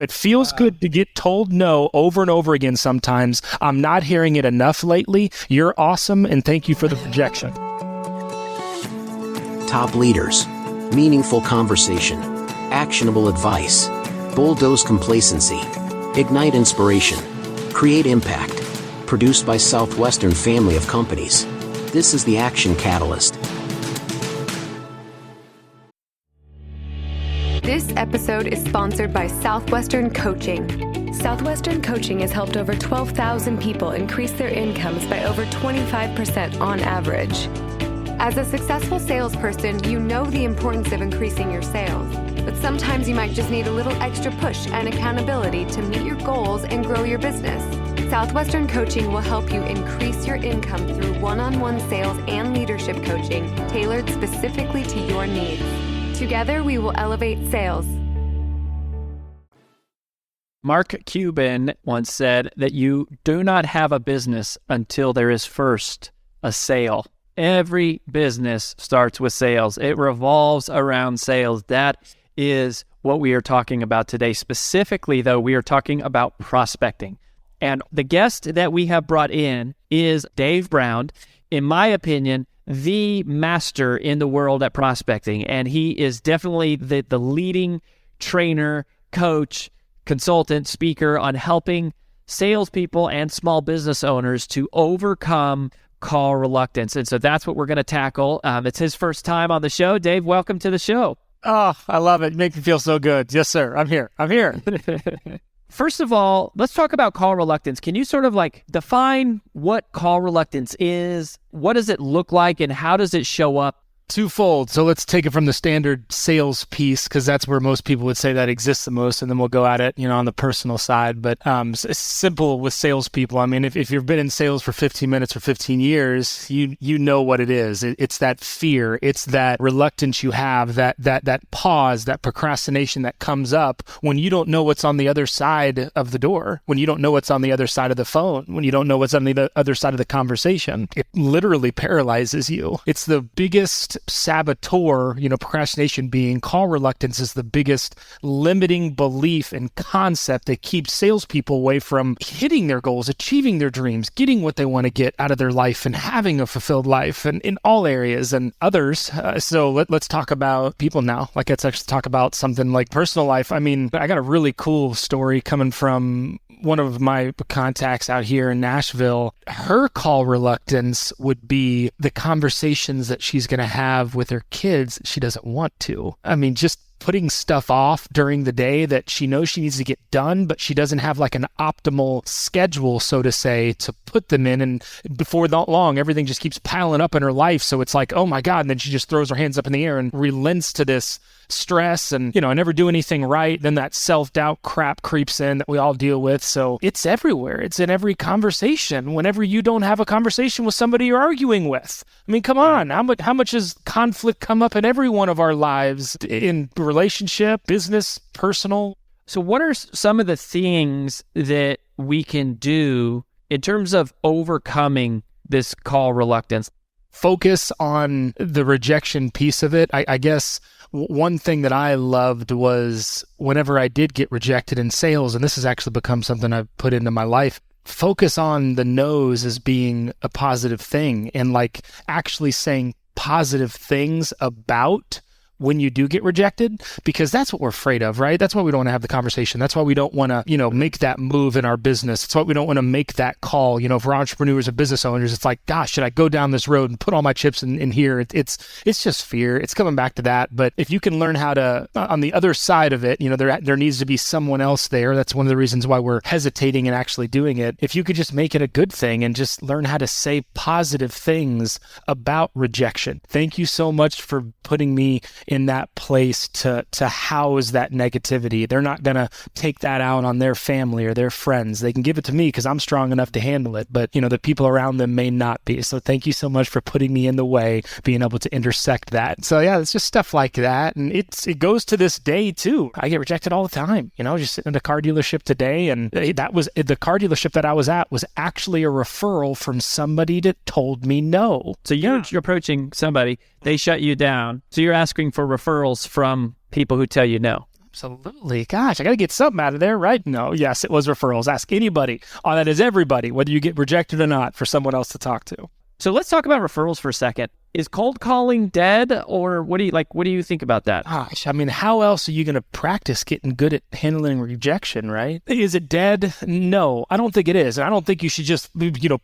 It feels good to get told no over and over again sometimes. I'm not hearing it enough lately. You're awesome, and thank you for the projection. Top leaders, meaningful conversation, actionable advice, bulldoze complacency, ignite inspiration, create impact. Produced by Southwestern family of companies. This is the Action Catalyst. This episode is sponsored by Southwestern Coaching. Southwestern Coaching has helped over 12,000 people increase their incomes by over 25% on average. As a successful salesperson, you know the importance of increasing your sales, but sometimes you might just need a little extra push and accountability to meet your goals and grow your business. Southwestern Coaching will help you increase your income through one-on-one sales and leadership coaching tailored specifically to your needs. Together, we will elevate sales. Mark Cuban once said that you do not have a business until there is first a sale. Every business starts with sales. It revolves around sales. That is what we are talking about today. Specifically, though, we are talking about prospecting. And the guest that we have brought in is Dave Brown, in my opinion, the master in the world at prospecting. And he is definitely the leading trainer, coach, consultant, speaker on helping salespeople and small business owners to overcome call reluctance. And so that's what we're going to tackle. It's his first time on the show. Dave, welcome to the show. Oh, I love it. You make me feel so good. Yes, sir. I'm here. First of all, let's talk about call reluctance. Can you sort of like define what call reluctance is? What does it look like and how does it show up? Twofold. So let's take it from the standard sales piece, because that's where most people would say that exists the most, and then we'll go at it, on the personal side. But it's simple with salespeople. I mean, if you've been in sales for 15 minutes or 15 years, you know what it is. It's that fear. It's that reluctance you have, that pause, that procrastination that comes up when you don't know what's on the other side of the door, when you don't know what's on the other side of the phone, when you don't know what's on the other side of the conversation. It literally paralyzes you. It's the biggest saboteur, procrastination being call reluctance is the biggest limiting belief and concept that keeps salespeople away from hitting their goals, achieving their dreams, getting what they want to get out of their life and having a fulfilled life and in all areas and others. So let's talk about people now. Like, let's actually talk about something like personal life. I mean, I got a really cool story coming from one of my contacts out here in Nashville. Her call reluctance would be the conversations that she's going to have with her kids she doesn't want to. I mean, just putting stuff off during the day that she knows she needs to get done, but she doesn't have like an optimal schedule, so to say, to put them in. And before that long, everything just keeps piling up in her life. So it's like, oh my God. And then she just throws her hands up in the air and relents to this stress and, I never do anything right. Then that self-doubt crap creeps in that we all deal with. So it's everywhere. It's in every conversation. Whenever you don't have a conversation with somebody you're arguing with. I mean, come on. How much has conflict come up in every one of our lives, in relationship, business, personal? So what are some of the things that we can do in terms of overcoming this call reluctance? Focus on the rejection piece of it. I guess one thing that I loved was whenever I did get rejected in sales, and this has actually become something I've put into my life, focus on the no's as being a positive thing and like actually saying positive things about when you do get rejected, because that's what we're afraid of, right? That's why we don't want to have the conversation. That's why we don't want to, make that move in our business. That's why we don't want to make that call. For entrepreneurs and business owners, it's like, gosh, should I go down this road and put all my chips in here? It's just fear. It's coming back to that. But if you can learn how to, on the other side of it, there needs to be someone else there. That's one of the reasons why we're hesitating and actually doing it. If you could just make it a good thing and just learn how to say positive things about rejection. Thank you so much for putting me in that place to house that negativity. They're not going to take that out on their family or their friends. They can give it to me because I'm strong enough to handle it, but the people around them may not be. So thank you so much for putting me in the way, being able to intersect that. So yeah, it's just stuff like that. And it goes to this day too. I get rejected all the time. Just sitting in a car dealership today, and that was the car dealership that I was at was actually a referral from somebody that told me no. So you're approaching somebody, they shut you down. So you're asking for referrals from people who tell you no. Absolutely. Gosh, I got to get something out of there, right? No, yes, it was referrals. Ask anybody. Oh, that is everybody, whether you get rejected or not, for someone else to talk to. So let's talk about referrals for a second. Is cold calling dead, or what do you think about that? Gosh, I mean, how else are you going to practice getting good at handling rejection, right? Is it dead? No, I don't think it is. And I don't think you should just,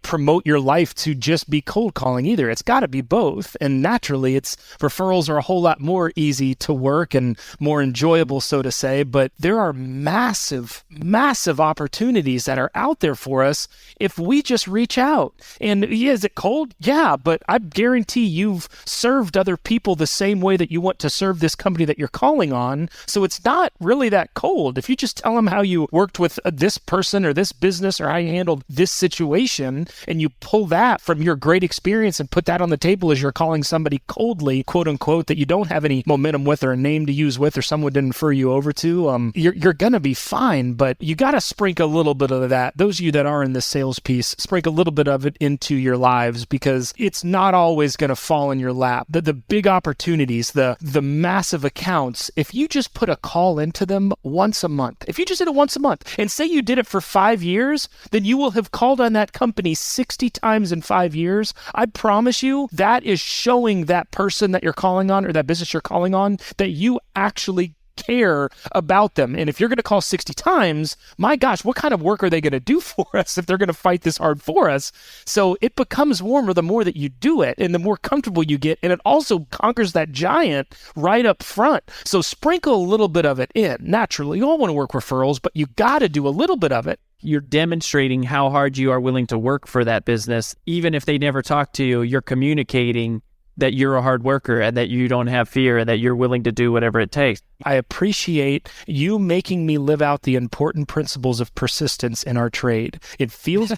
promote your life to just be cold calling either. It's got to be both. And naturally, referrals are a whole lot more easy to work and more enjoyable, so to say. But there are massive, massive opportunities that are out there for us if we just reach out. And is it cold? Yeah, but I guarantee you've served other people the same way that you want to serve this company that you're calling on. So it's not really that cold. If you just tell them how you worked with this person or this business or how you handled this situation, and you pull that from your great experience and put that on the table as you're calling somebody coldly, quote unquote, that you don't have any momentum with or a name to use with or someone didn't refer you over to, you're going to be fine. But you got to sprinkle a little bit of that. Those of you that are in the sales piece, sprinkle a little bit of it into your lives, because it's not always going to fall in your lap. The big opportunities, the massive accounts, if you just put a call into them once a month, if you just did it once a month and say you did it for 5 years, then you will have called on that company 60 times in 5 years. I promise you that is showing that person that you're calling on or that business you're calling on that you actually care about them. And if you're going to call 60 times, my gosh, what kind of work are they going to do for us if they're going to fight this hard for us? So it becomes warmer the more that you do it and the more comfortable you get. And it also conquers that giant right up front. So sprinkle a little bit of it in. Naturally, you all want to work referrals, but you got to do a little bit of it. You're demonstrating how hard you are willing to work for that business. Even if they never talk to you, you're communicating that you're a hard worker and that you don't have fear and that you're willing to do whatever it takes. I appreciate you making me live out the important principles of persistence in our trade. It feels,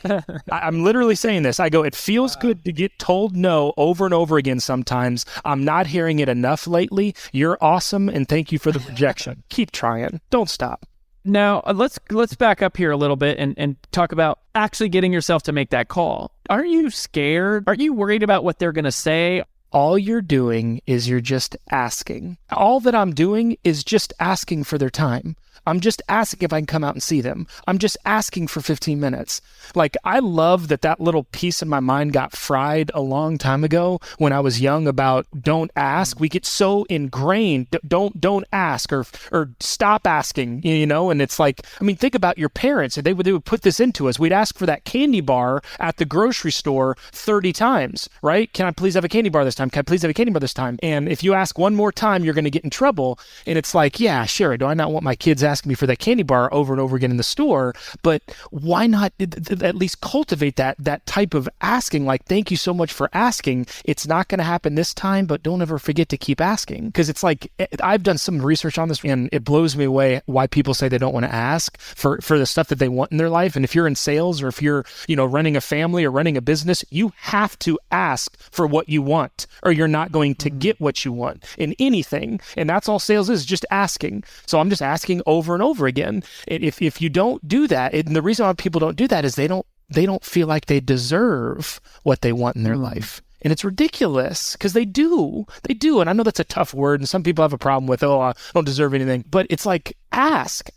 I'm literally saying this. It feels good to get told no over and over again sometimes. I'm not hearing it enough lately. You're awesome, and thank you for the rejection. Keep trying. Don't stop. Now, let's back up here a little bit and talk about actually getting yourself to make that call. Aren't you scared? Aren't you worried about what they're going to say? All you're doing is you're just asking. All that I'm doing is just asking for their time. I'm just asking if I can come out and see them. I'm just asking for 15 minutes. Like, I love that little piece in my mind got fried a long time ago when I was young about don't ask. We get so ingrained, don't ask or stop asking, and it's like, I mean, think about your parents. They would put this into us. We'd ask for that candy bar at the grocery store 30 times, right? Can I please have a candy bar this time? Can I please have a candy bar this time? And if you ask one more time, you're going to get in trouble. And it's like, yeah, sure. Do I not want my kids asking me for that candy bar over and over again in the store? But why not at least cultivate that type of asking? Like, thank you so much for asking. It's not going to happen this time, but don't ever forget to keep asking. Because it's like, I've done some research on this, and it blows me away why people say they don't want to ask for the stuff that they want in their life. And if you're in sales or if you're, running a family or running a business, you have to ask for what you want, or you're not going to get what you want in anything. And that's all sales is, just asking. So I'm just asking over and over again. If you don't do that, and the reason why people don't do that is they don't feel like they deserve what they want in their life. And it's ridiculous because they do. And I know that's a tough word, and some people have a problem with, I don't deserve anything. But it's like, ask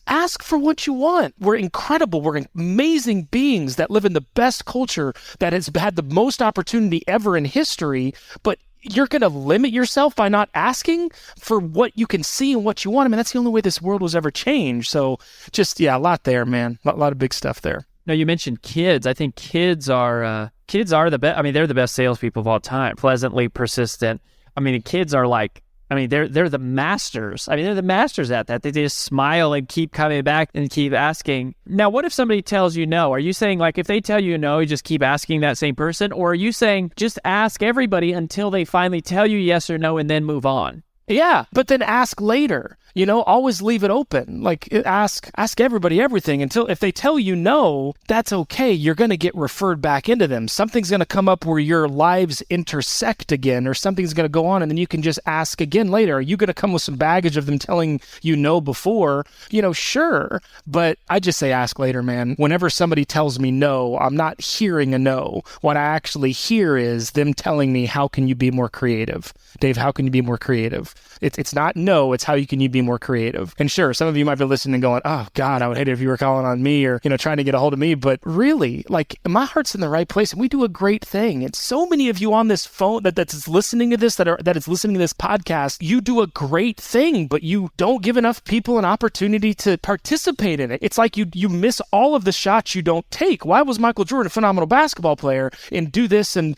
for what you want. We're incredible. We're amazing beings that live in the best culture that has had the most opportunity ever in history. But you're going to limit yourself by not asking for what you can see and what you want. I mean, that's the only way this world was ever changed. So just, a lot there, man. A lot of big stuff there. Now, you mentioned kids. I think kids are the best. I mean, they're the best salespeople of all time. Pleasantly persistent. I mean, the kids are like, they're the masters. They're the masters at that. They just smile and keep coming back and keep asking. Now, what if somebody tells you no? Are you saying, like, if they tell you no, you just keep asking that same person? Or are you saying just ask everybody until they finally tell you yes or no and then move on? Yeah, but then ask later. Always leave it open. Like, ask everybody everything until if they tell you no, that's okay. You're going to get referred back into them. Something's going to come up where your lives intersect again, or something's going to go on, and then you can just ask again later. Are you going to come with some baggage of them telling you no before? Sure. But I just say ask later, man. Whenever somebody tells me no, I'm not hearing a no. What I actually hear is them telling me, how can you be more creative? Dave, how can you be more creative? It's not no, it's how can you be more more creative? And sure, some of you might be listening and going, oh God, I would hate it if you were calling on me or, trying to get a hold of me. But really, like, my heart's in the right place and we do a great thing. And so many of you on this phone that's listening to this, that is listening to this podcast, you do a great thing, but you don't give enough people an opportunity to participate in it. It's like you miss all of the shots you don't take. Why was Michael Jordan a phenomenal basketball player and do this and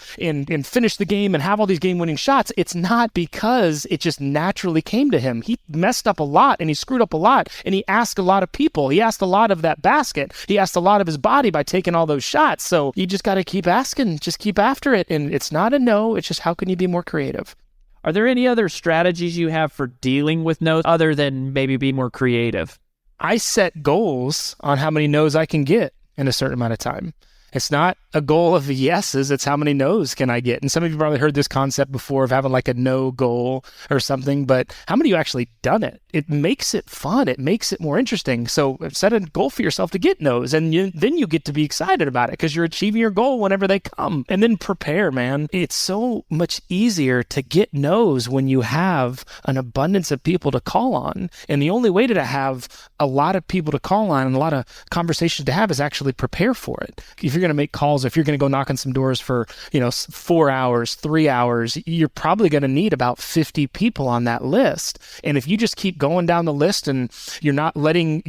finish the game and have all these game-winning shots? It's not because it just naturally came to him. He messed up a lot and he screwed up a lot and he asked a lot of people. He asked a lot of that basket. He asked a lot of his body by taking all those shots. So you just got to keep asking, just keep after it. And it's not a no, it's just how can you be more creative? Are there any other strategies you have for dealing with no's other than maybe be more creative? I set goals on how many no's I can get in a certain amount of time. It's not a goal of yeses, it's how many no's can I get. And some of you probably heard this concept before of having like a no goal or something, but how many of you actually done it? It makes it fun. It makes it more interesting. So set a goal for yourself to get no's, and then you get to be excited about it because you're achieving your goal whenever they come. And then prepare, man. It's so much easier to get no's when you have an abundance of people to call on. And the only way to have a lot of people to call on and a lot of conversations to have is actually prepare for it. If you're going to make calls, if you're going to go knock on some doors for, 4 hours, 3 hours, you're probably going to need about 50 people on that list. And if you just keep going down the list and you're not letting,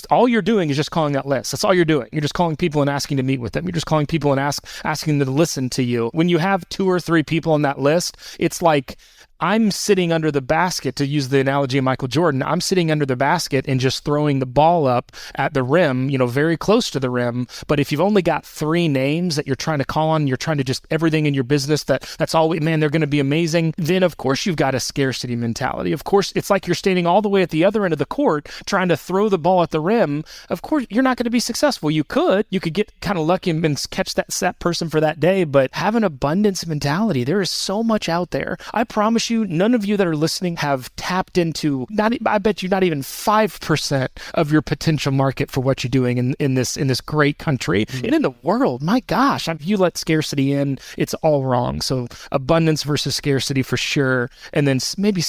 all you're doing is just calling that list. That's all you're doing. You're just calling people and asking to meet with them. You're just calling people and asking them to listen to you. When you have 2 or 3 people on that list, it's like, I'm sitting under the basket, to use the analogy of Michael Jordan. I'm sitting under the basket and just throwing the ball up at the rim, very close to the rim. But if you've only got 3 names that you're trying to call on, you're trying to just everything in your business that's all, man, they're going to be amazing. Then of course you've got a scarcity mentality. Of course, it's like you're standing all the way at the other end of the court trying to throw the ball at the rim. Of course, you're not going to be successful. You could get kind of lucky and catch that person for that day, but have an abundance mentality. There is so much out there. I promise you, none of you that are listening have tapped into, I bet you not even 5% of your potential market for what you're doing in this great country and in the world. My gosh, if you let scarcity in, it's all wrong. So abundance versus scarcity for sure. And then maybe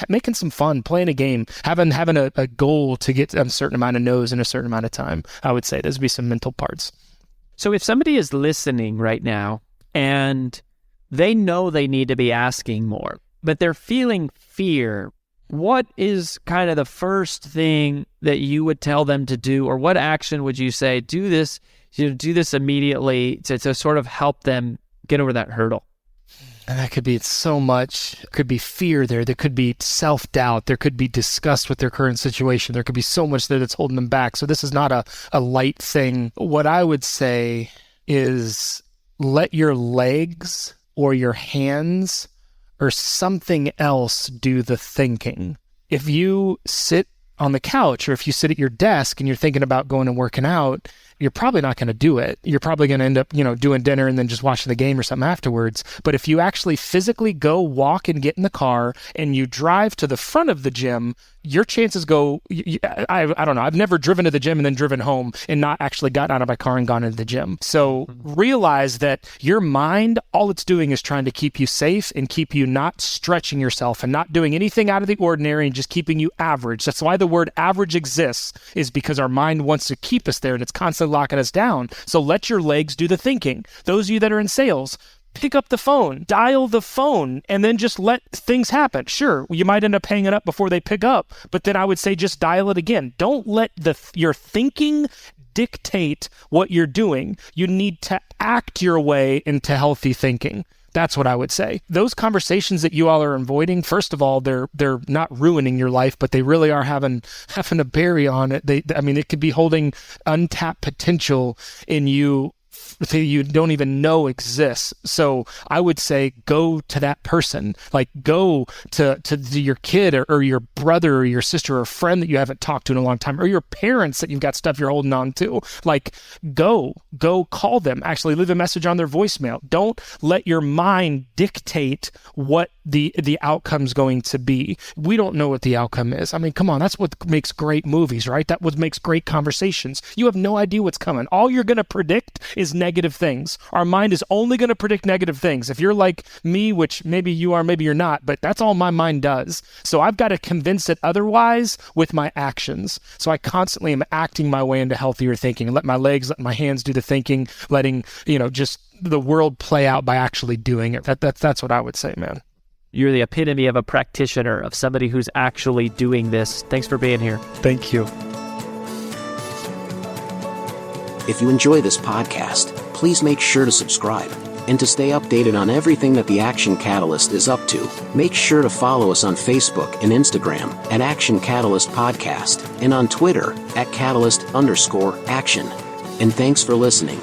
making some fun, playing a game, having a goal to get a certain amount of no's in a certain amount of time. I would say those would be some mental parts. So if somebody is listening right now and they know they need to be asking more, but they're feeling fear, what is kind of the first thing that you would tell them to do, or what action would you say, do this immediately to sort of help them get over that hurdle? And that could be so much. It could be fear there. There could be self-doubt. There could be disgust with their current situation. There could be so much there that's holding them back. So this is not a light thing. What I would say is let your legs or your hands or something else do the thinking. If you sit on the couch or if you sit at your desk and you're thinking about going and working out, you're probably not going to do it. You're probably going to end up, doing dinner and then just watching the game or something afterwards. But if you actually physically go walk and get in the car and you drive to the front of the gym, your chances go, I don't know. I've never driven to the gym and then driven home and not actually gotten out of my car and gone into the gym. So realize that your mind, all it's doing is trying to keep you safe and keep you not stretching yourself and not doing anything out of the ordinary and just keeping you average. That's why the word average exists, is because our mind wants to keep us there and it's constantly locking us down. So let your legs do the thinking. Those of you that are in sales, pick up the phone, dial the phone, and then just let things happen. Sure, you might end up hanging up before they pick up, but then I would say just dial it again. Don't let your thinking dictate what you're doing. You need to act your way into healthy thinking. That's what I would say. Those conversations that you all are avoiding, first of all, they're not ruining your life, but they really are having a berry on it. It could be holding untapped potential in you that you don't even know exists. So I would say go to that person, like go to your kid or your brother or your sister or friend that you haven't talked to in a long time, or your parents that you've got stuff you're holding on to. Like go call them, actually leave a message on their voicemail. Don't let your mind dictate what the outcome's going to be. We don't know what the outcome is. I mean, come on, that's what makes great movies, right? That what makes great conversations. You have no idea what's coming. All you're going to predict is is negative things. Our mind is only going to predict negative things. If you're like me, which maybe you are, maybe you're not, but that's all my mind does. So I've got to convince it otherwise with my actions. So I constantly am acting my way into healthier thinking. Let my legs, let my hands do the thinking, letting, just the world play out by actually doing it. That's what I would say, man. You're the epitome of a practitioner, of somebody who's actually doing this. Thanks for being here. Thank you. If you enjoy this podcast, please make sure to subscribe. And to stay updated on everything that the Action Catalyst is up to, make sure to follow us on Facebook and Instagram at Action Catalyst Podcast and on Twitter at Catalyst_Action. And thanks for listening.